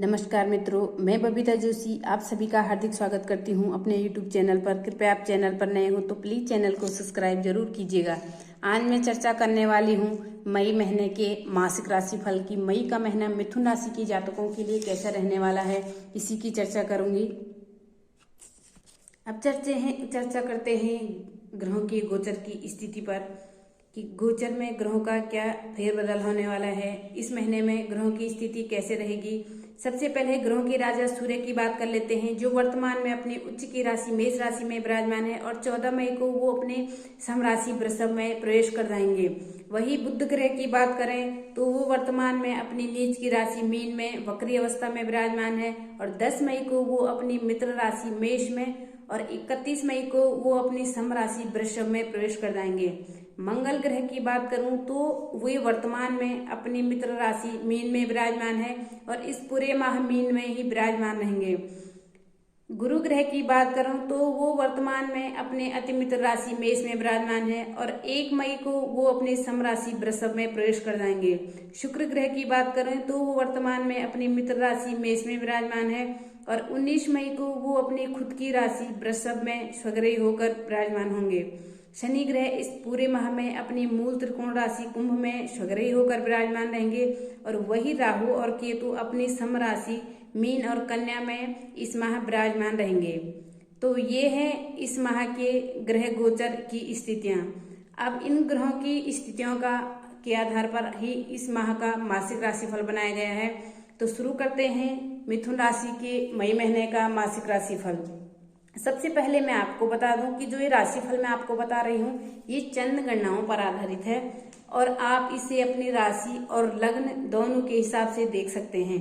नमस्कार मित्रों, मैं बबीता जोशी आप सभी का हार्दिक स्वागत करती हूं अपने YouTube चैनल पर। कृपया आप चैनल पर नए हो तो प्लीज़ चैनल को सब्सक्राइब जरूर कीजिएगा। आज मैं चर्चा करने वाली हूं मई महीने के मासिक राशिफल की। मई का महीना मिथुन राशि के जातकों के लिए कैसा रहने वाला है, इसी की चर्चा करूंगी। अब चर्चा करते हैं ग्रहों की गोचर की स्थिति पर कि गोचर में ग्रहों का क्या फेरबदल होने वाला है, इस महीने में ग्रहों की स्थिति कैसे रहेगी। सबसे पहले ग्रहों के राजा सूर्य की बात कर लेते हैं, जो वर्तमान में अपनी उच्च की राशि मेष राशि में विराजमान है और 14 मई को वो अपने सम राशि वृषभ में प्रवेश कर जाएंगे। वही बुध ग्रह की बात करें तो वो वर्तमान में अपनी नीच की राशि मीन में वक्री अवस्था में विराजमान है और 10 मई को वो अपनी मित्र राशि मेष में और 31 मई को वो अपनी सम राशि वृषभ में प्रवेश कर जाएंगे। मंगल ग्रह की बात करूं तो वे वर्तमान में अपनी मित्र राशि मीन में विराजमान है और इस पूरे माह मीन में ही विराजमान रहेंगे। गुरु ग्रह की बात करूं तो वो वर्तमान में अपने अति मित्र राशि मेष में विराजमान है और 1 मई को वो अपनी सम राशि वृषभ में प्रवेश कर जाएंगे। शुक्र ग्रह की बात करें तो वो वर्तमान में अपनी मित्र राशि मेष में विराजमान है और 19 मई को वो अपनी खुद की राशि वृषभ में स्वग्रही होकर विराजमान होंगे। शनि ग्रह इस पूरे माह में अपनी मूल त्रिकोण राशि कुंभ में स्वग्रही होकर विराजमान रहेंगे और वही राहु और केतु अपनी सम राशि मीन और कन्या में इस माह विराजमान रहेंगे। तो ये है इस माह के ग्रह गोचर की स्थितियां। अब इन ग्रहों की स्थितियों के आधार पर ही इस माह का मासिक राशिफल बनाया गया है। तो शुरू करते हैं मिथुन राशि के मई महीने का मासिक राशिफल। सबसे पहले मैं आपको बता दूं कि जो ये राशिफल मैं आपको बता रही हूँ ये चंद गणनाओं पर आधारित है और आप इसे अपनी राशि और लग्न दोनों के हिसाब से देख सकते हैं।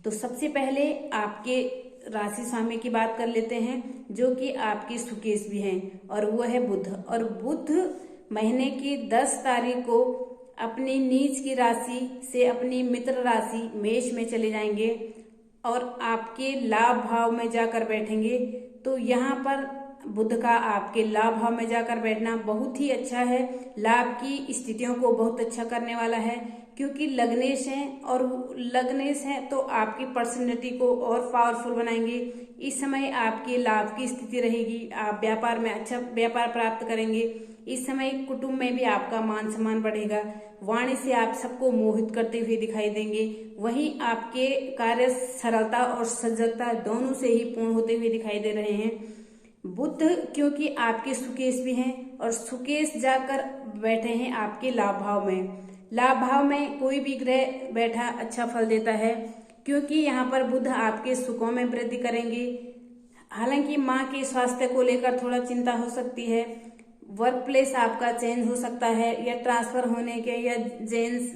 तो सबसे पहले आपके राशि स्वामी की बात कर लेते हैं, जो कि आपके सुकेश भी हैं और वो है बुध। और बुध महीने की 10 तारीख को अपनी नीच की राशि से अपनी मित्र राशि मेष में चले जाएंगे और आपके लाभ भाव में जाकर बैठेंगे। तो यहाँ पर बुध का आपके लाभ भाव में जाकर बैठना बहुत ही अच्छा है, लाभ की स्थितियों को बहुत अच्छा करने वाला है, क्योंकि लग्नेश हैं और लग्नेश हैं तो आपकी पर्सनैलिटी को और पावरफुल बनाएंगे। इस समय आपके लाभ की स्थिति रहेगी, आप व्यापार में अच्छा व्यापार प्राप्त करेंगे। इस समय कुटुंब में भी आपका मान सम्मान बढ़ेगा, वाणी से आप सबको मोहित करते हुए दिखाई देंगे। वहीं आपके कार्य सरलता और सजगता दोनों से ही पूर्ण होते हुए दिखाई दे रहे हैं। बुध क्योंकि आपके सुकेश भी हैं और सुकेश जाकर बैठे हैं आपके लाभ भाव में। लाभ भाव में कोई भी ग्रह बैठा अच्छा फल देता है, क्योंकि यहाँ पर बुध आपके सुखों में वृद्धि करेंगे। हालांकि माँ के स्वास्थ्य को लेकर थोड़ा चिंता हो सकती है, वर्क प्लेस आपका चेंज हो सकता है या ट्रांसफर होने के या जेंस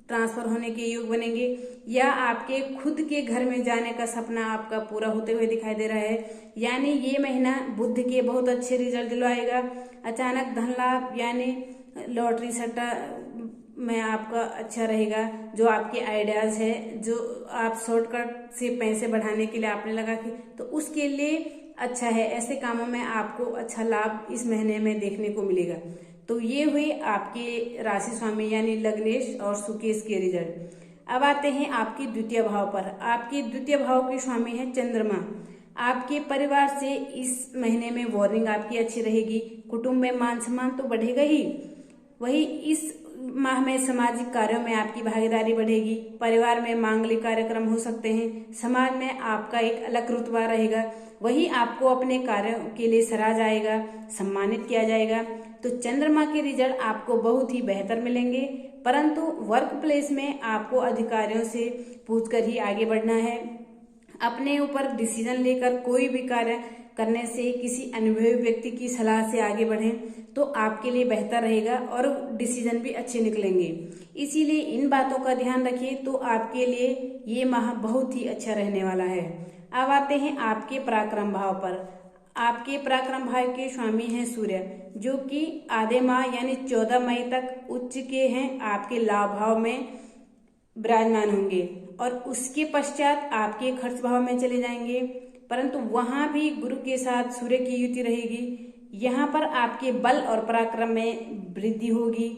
ट्रांसफर होने के योग बनेंगे, या आपके खुद के घर में जाने का सपना आपका पूरा होते हुए दिखाई दे रहा है। यानी ये महीना बुध के बहुत अच्छे रिजल्ट दिलवाएगा। अचानक धन लाभ यानी लॉटरी सट्टा में आपका अच्छा रहेगा। जो आपके आइडियाज है, जो आप शॉर्टकट से पैसे बढ़ाने के लिए आपने लगा के, तो उसके लिए अच्छा है। ऐसे कामों में आपको अच्छा लाभ इस महीने में देखने को मिलेगा। तो ये हुई आपके राशि स्वामी यानी लग्नेश और सुकेश के रिजल्ट। अब आते हैं आपके द्वितीय भाव पर। आपके द्वितीय भाव के स्वामी है चंद्रमा। आपके परिवार से इस महीने में वार्निंग आपकी अच्छी रहेगी, कुटुंब में मान सम्मान तो बढ़ेगा ही, वही इस माह में सामाजिक कार्यों में आपकी भागीदारी बढ़ेगी। परिवार में मांगलिक कार्यक्रम हो सकते हैं, समाज में आपका एक अलग रुतबा रहेगा, वही आपको अपने कार्यों के लिए सराहा जाएगा, सम्मानित किया जाएगा। तो चंद्रमा के रिजल्ट आपको बहुत ही बेहतर मिलेंगे, परंतु वर्क प्लेस में आपको अधिकारियों से पूछकर ही आगे बढ़ना है। अपने ऊपर डिसीजन लेकर कोई भी कार्य करने से किसी अनुभवी व्यक्ति की सलाह से आगे बढ़ें तो आपके लिए बेहतर रहेगा और डिसीजन भी अच्छे निकलेंगे। इसीलिए इन बातों का ध्यान रखिए, तो आपके लिए ये माह बहुत ही अच्छा रहने वाला है। अब आते हैं आपके पराक्रम भाव पर। आपके पराक्रम भाव के स्वामी हैं सूर्य, जो कि आधे माह यानी 14 मई तक उच्च के हैं, आपके लाभ भाव में विराजमान होंगे और उसके पश्चात आपके खर्च भाव में चले जाएंगे, परंतु वहां भी गुरु के साथ सूर्य की युति रहेगी। यहाँ पर आपके बल और पराक्रम में वृद्धि होगी।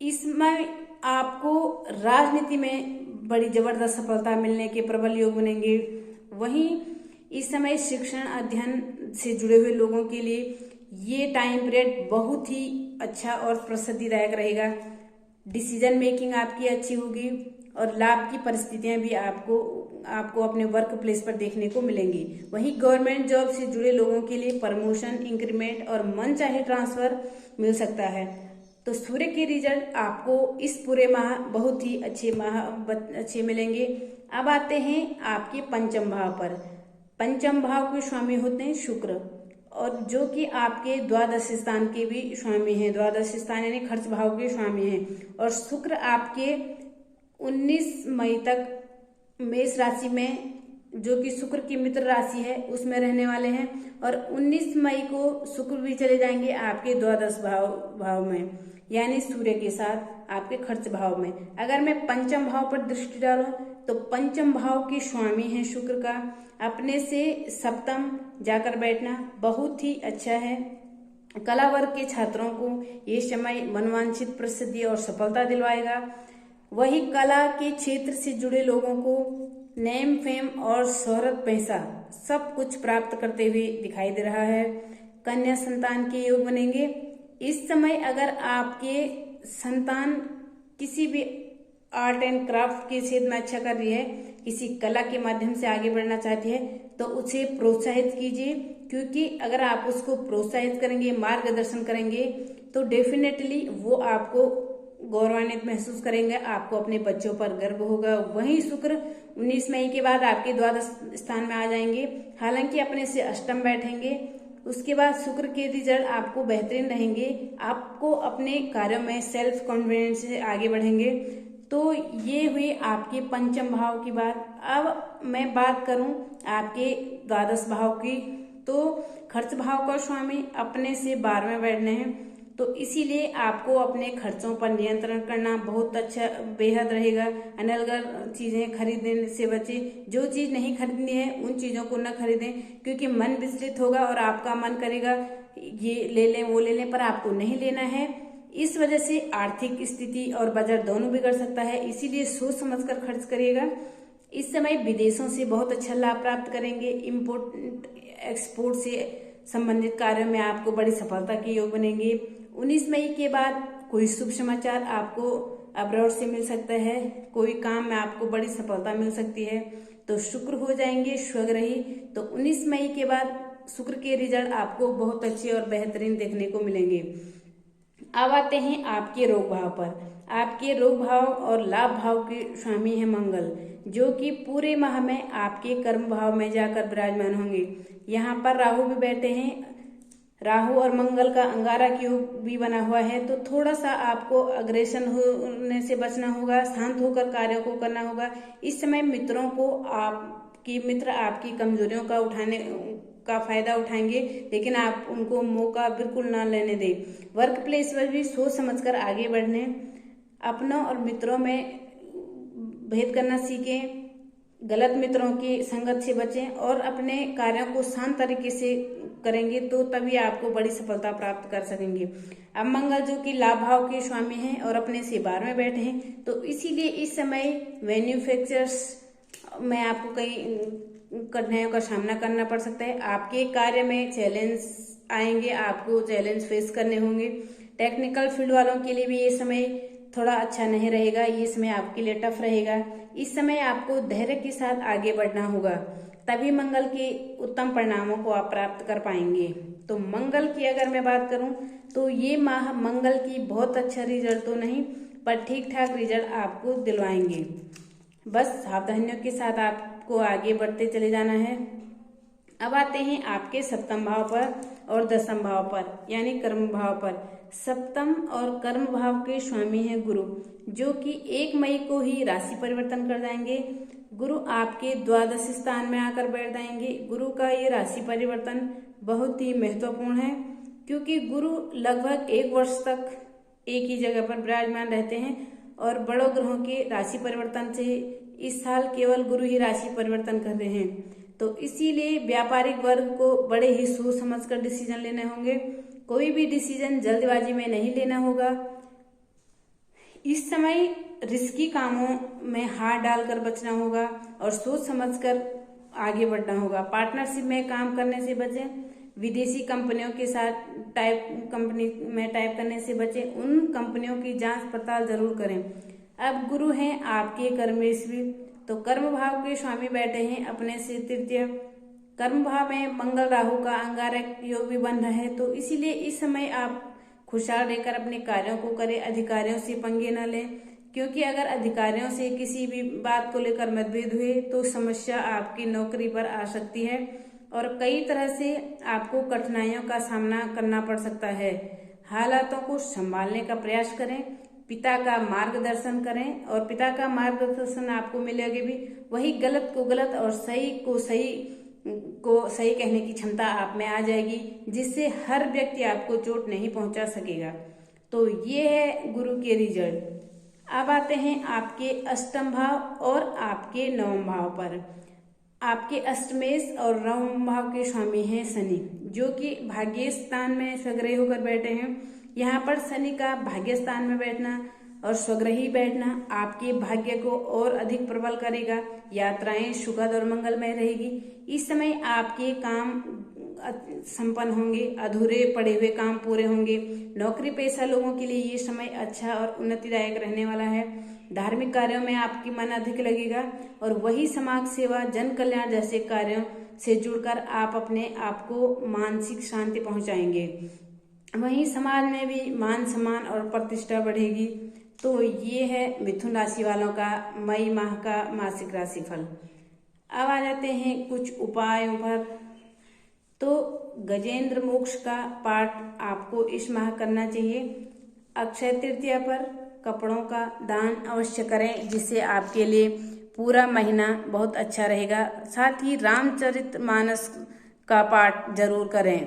इसमें आपको राजनीति में बड़ी जबरदस्त सफलता मिलने के प्रबल योग बनेंगे। वहीं इस समय शिक्षण अध्ययन से जुड़े हुए लोगों के लिए ये टाइम पीरियड बहुत ही अच्छा और प्रसिद्धिदायक रहेगा। डिसीजन मेकिंग आपकी अच्छी होगी और लाभ की परिस्थितियां भी आपको अपने वर्क प्लेस पर देखने को मिलेंगी। वहीं गवर्नमेंट जॉब से जुड़े लोगों के लिए प्रमोशन, इंक्रीमेंट और मनचाहे ट्रांसफर मिल सकता है। तो सूर्य के रिजल्ट आपको इस पूरे माह बहुत ही अच्छे मिलेंगे। अब आते हैं आपके पंचम भाव पर। पंचम भाव के स्वामी होते हैं शुक्र, और जो कि आपके द्वादश स्थान के भी स्वामी हैं। द्वादश स्थान यानी खर्च भाव के स्वामी हैं। और शुक्र आपके 19 मई तक मेष राशि में, जो कि शुक्र की मित्र राशि है, उसमें रहने वाले हैं। और 19 मई को शुक्र भी चले जाएंगे आपके द्वादश भाव में, यानी सूर्य के साथ आपके खर्च भाव में। अगर मैं पंचम भाव पर दृष्टि डालूं तो पंचम भाव के स्वामी हैं शुक्र का अपने से सप्तम जाकर बैठना बहुत ही अच्छा है। कला वर्ग के छात्रों को ये समय मनवांछित प्रसिद्धि और सफलता दिलवाएगा। वही कला के क्षेत्र से जुड़े लोगों को नेम, फेम और शोहरत, पैसा सब कुछ प्राप्त करते हुए दिखाई दे रहा है। कन्या संतान के योग बनेंगे। इस समय अगर आपके संतान किसी भी आर्ट एंड क्राफ्ट के क्षेत्र में अच्छा कर रही है, किसी कला के माध्यम से आगे बढ़ना चाहती है, तो उसे प्रोत्साहित कीजिए। क्योंकि अगर आप उसको प्रोत्साहित करेंगे, मार्गदर्शन करेंगे, तो डेफिनेटली वो आपको गौरवान्वित महसूस करेंगे, आपको अपने बच्चों पर गर्व होगा। वहीं शुक्र 19 मई के बाद आपके द्वादश स्थान में आ जाएंगे, हालांकि अपने से अष्टम बैठेंगे। उसके बाद शुक्र के रिजल्ट आपको बेहतरीन रहेंगे। आपको अपने कार्यों में सेल्फ कॉन्फिडेंस से आगे बढ़ेंगे। तो ये हुई आपके पंचम भाव की बात। अब मैं बात करूं आपके द्वादश भाव की, तो खर्च भाव का स्वामी अपने से 12वें बैठने हैं। तो इसीलिए आपको अपने खर्चों पर नियंत्रण करना बहुत अच्छा बेहद रहेगा। अनलगर चीजें खरीदने से बचें। जो चीज नहीं खरीदनी है उन चीजों को न खरीदें, क्योंकि मन विचलित होगा और आपका मन करेगा ये ले लें वो ले लें, पर आपको नहीं लेना है। इस वजह से आर्थिक स्थिति और बजट दोनों बिगड़ सकता है, इसीलिए सोच समझकर खर्च करिएगा। इस समय विदेशों से बहुत अच्छा लाभ प्राप्त करेंगे। इम्पोर्ट एक्सपोर्ट से संबंधित कार्यों में आपको बड़ी सफलता के योग बनेंगे। 19 मई के बाद कोई शुभ समाचार आपको अब्रॉड से मिल सकता है, कोई काम में आपको बड़ी सफलता मिल सकती है। तो शुक्र हो जाएंगे स्वग्रही। तो 19 मई के बाद शुक्र के रिजल्ट आपको बहुत अच्छे और बेहतरीन देखने को मिलेंगे। अब आते हैं आपके रोग भाव पर। आपके रोग भाव और लाभ भाव के स्वामी है मंगल, जो कि पूरे माह में आपके कर्म भाव में जाकर विराजमान होंगे। यहाँ पर राहु भी बैठे हैं। राहु और मंगल का अंगारा की योग भी बना हुआ है। तो थोड़ा सा आपको अग्रेशन होने से बचना होगा, शांत होकर कार्यों को करना होगा। इस समय मित्रों को मित्र आपकी कमजोरियों का फायदा उठाएंगे, लेकिन आप उनको मौका बिल्कुल ना लेने दें। वर्क प्लेस पर भी सोच समझकर आगे बढ़ने, अपनों और मित्रों में भेद करना सीखें। गलत मित्रों की संगत से बचें और अपने कार्यों को शांत तरीके से करेंगे, तो तभी आपको बड़ी सफलता प्राप्त कर सकेंगे। अब मंगल, जो कि लाभ भाव के स्वामी हैं और अपने से 12वें बैठे हैं, तो इसीलिए इस समय मैन्युफैक्चरर्स में आपको कई कठिनाइयों का सामना करना पड़ सकता है। आपके कार्य में चैलेंज आएंगे, आपको चैलेंज फेस करने होंगे। टेक्निकल फील्ड वालों के लिए भी ये समय थोड़ा अच्छा नहीं रहेगा, ये समय आपके लिए टफ रहेगा। इस समय आपको धैर्य के साथ आगे बढ़ना होगा, तभी मंगल के उत्तम परिणामों को आप प्राप्त कर पाएंगे। तो मंगल की अगर मैं बात करूं तो ये माह मंगल की बहुत अच्छा रिजल्ट तो नहीं, पर ठीक ठाक रिजल्ट आपको दिलवाएंगे। बस सावधानियों के साथ आपको आगे बढ़ते चले जाना है। अब आते हैं आपके सप्तम भाव पर और दशम भाव पर, यानी कर्म भाव पर। सप्तम और कर्म भाव के स्वामी हैं गुरु, जो कि 1 मई को ही राशि परिवर्तन कर जाएंगे। गुरु आपके द्वादश स्थान में आकर बैठ जाएंगे। गुरु का ये राशि परिवर्तन बहुत ही महत्वपूर्ण है, क्योंकि गुरु लगभग 1 वर्ष तक एक ही जगह पर विराजमान रहते हैं और बड़ों ग्रहों के राशि परिवर्तन से इस साल केवल गुरु ही राशि परिवर्तन कर रहे हैं। तो इसीलिए व्यापारिक वर्ग को बड़े ही सोच समझकर डिसीजन लेने होंगे। कोई भी डिसीजन जल्दबाजी में नहीं लेना होगा। इस समय रिस्की कामों में हाथ डालकर बचना होगा और सोच समझकर आगे बढ़ना होगा। पार्टनरशिप में काम करने से बचें। विदेशी कंपनियों के साथ कंपनी में टाइप करने से बचें। उन कंपनियों की जांच पड़ताल जरूर करें। अब गुरु हैं आपके कर्मेश्वरी, तो कर्म भाव के स्वामी बैठे हैं अपने से तृतीय। कर्म भाव में मंगल राहु का अंगारक योग भी बन रहा है, तो इसीलिए इस समय आप खुशहाल रहकर अपने कार्यों को करें। अधिकारियों से पंगे न लें, क्योंकि अगर अधिकारियों से किसी भी बात को लेकर मतभेद हुए तो समस्या आपकी नौकरी पर आ सकती है और कई तरह से आपको कठिनाइयों का सामना करना पड़ सकता है। हालातों को संभालने का प्रयास करें। पिता का मार्गदर्शन करें और पिता का मार्गदर्शन आपको मिलेगा भी। वही गलत को गलत और सही को सही कहने की क्षमता आप में आ जाएगी, जिससे हर व्यक्ति आपको चोट नहीं पहुंचा सकेगा। तो ये है गुरु के रिजल्ट। अब आते हैं आपके अष्टम भाव और आपके नवम भाव पर। आपके अष्टमेश और नवम भाव के स्वामी हैं शनि, जो कि भाग्य स्थान में स्वग्रही होकर बैठे हैं। यहाँ पर शनि का भाग्य स्थान में बैठना और स्वग्रही बैठना आपके भाग्य को और अधिक प्रबल करेगा। यात्राएं सुखद और मंगलमय रहेगी। इस समय आपके काम संपन्न होंगे, अधूरे पड़े हुए काम पूरे होंगे। नौकरी पेशा लोगों के लिए ये समय अच्छा और उन्नतिदायक रहने वाला है। धार्मिक कार्यों में आपकी मन अधिक लगेगा और वही समाज सेवा, जन कल्याण जैसे कार्यों से जुड़कर आप अपने आप को मानसिक शांति पहुंचाएंगे। वहीं समाज में भी मान सम्मान और प्रतिष्ठा बढ़ेगी। तो ये है मिथुन राशि वालों का मई माह का मासिक राशिफल। अब आ जाते हैं कुछ उपायों पर। तो गजेंद्र मोक्ष का पाठ आपको इस माह करना चाहिए। अक्षय तृतीया पर कपड़ों का दान अवश्य करें, जिससे आपके लिए पूरा महीना बहुत अच्छा रहेगा। साथ ही रामचरितमानस का पाठ जरूर करें।